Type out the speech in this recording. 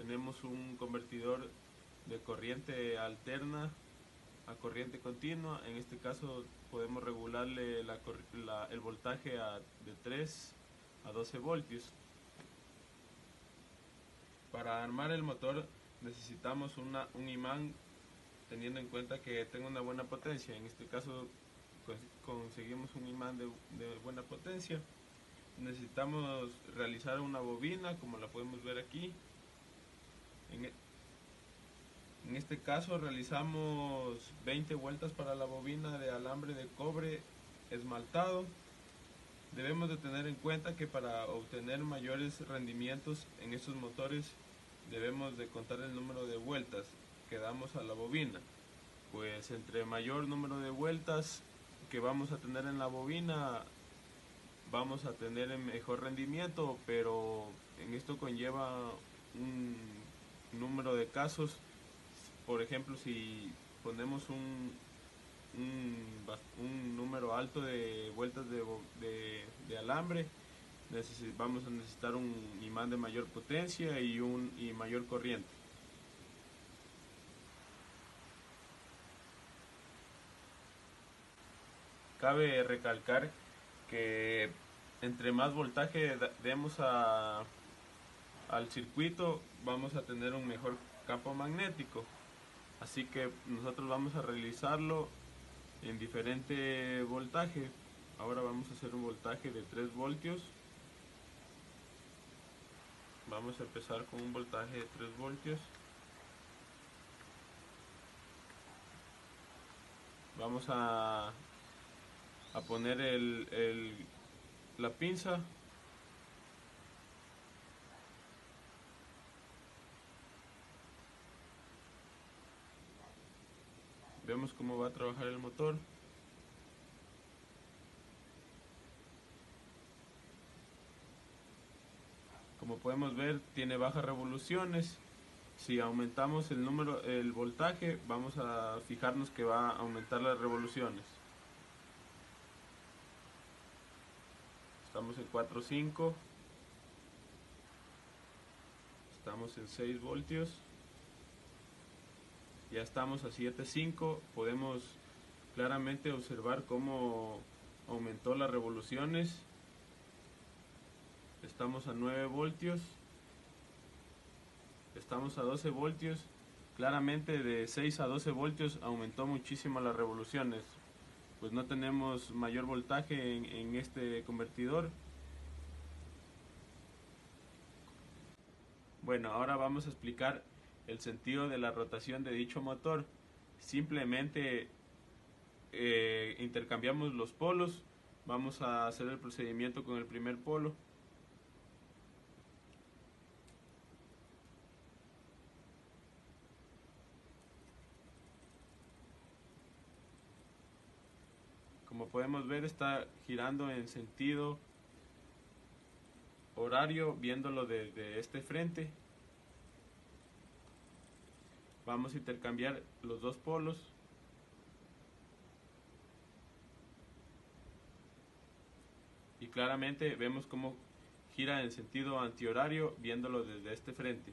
tenemos un convertidor de corriente alterna a corriente continua. En este caso podemos regularle el voltaje de 3 a 12 voltios. Para armar el motor necesitamos un imán, teniendo en cuenta que tenga una buena potencia. En este caso conseguimos un imán de buena potencia. Necesitamos realizar una bobina, como la podemos ver aquí. En este caso realizamos 20 vueltas para la bobina de alambre de cobre esmaltado. Debemos de tener en cuenta que para obtener mayores rendimientos en estos motores debemos de contar el número de vueltas que damos a la bobina. Pues entre mayor número de vueltas que vamos a tener en la bobina, vamos a tener mejor rendimiento, pero en esto conlleva un número de casos. Por ejemplo, si ponemos un número alto de vueltas de alambre, vamos a necesitar un imán de mayor potencia y mayor corriente. Cabe recalcar que entre más voltaje demos al circuito, vamos a tener un mejor campo magnético. Así que nosotros vamos a realizarlo en diferente voltaje. Ahora vamos a hacer un voltaje de 3 voltios. Vamos a empezar con un voltaje de 3 voltios. Vamos a poner la pinza. Vemos cómo va a trabajar el motor. Como podemos ver, tiene bajas revoluciones. Si aumentamos el voltaje, vamos a fijarnos que va a aumentar las revoluciones. Estamos en 4.5. Estamos en 6 voltios. Ya estamos a 7.5. Podemos claramente observar cómo aumentó las revoluciones. Estamos a 9 voltios. Estamos a 12 voltios. Claramente de 6 a 12 voltios aumentó muchísimo las revoluciones. Pues no tenemos mayor voltaje en este convertidor. Bueno, ahora vamos a explicar el sentido de la rotación de dicho motor. Simplemente intercambiamos los polos. Vamos a hacer el procedimiento con el primer polo. Como podemos ver, está girando en sentido horario, viéndolo de este frente. Vamos a intercambiar los dos polos. Y claramente vemos cómo gira en sentido antihorario, viéndolo desde este frente.